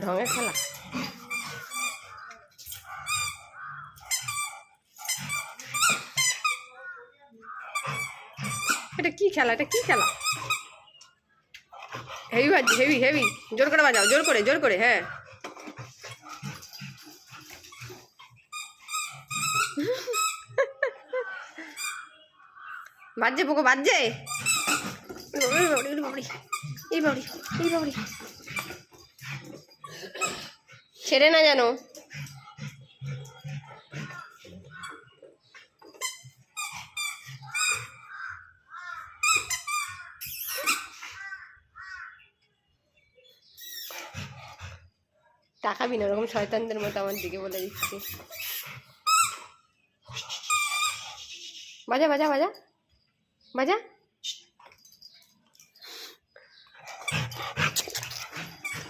ঢঙের খেলা। এটা কি খেলা? এটা কি খেলা? হেভি বাজছে, হেভি হেভি। জোর করে বাজাও, জোর করে, জোর করে। হ্যাঁ, বাজছে পোকো, বাজছে। এই বাবরি, এই বাবরি, ছেড়ে না জানো। তাকাবি না ওরকম শয়তানদের মতো আমার দিকে, বলে দিচ্ছি। বাজা বাজা বাজা বাজা।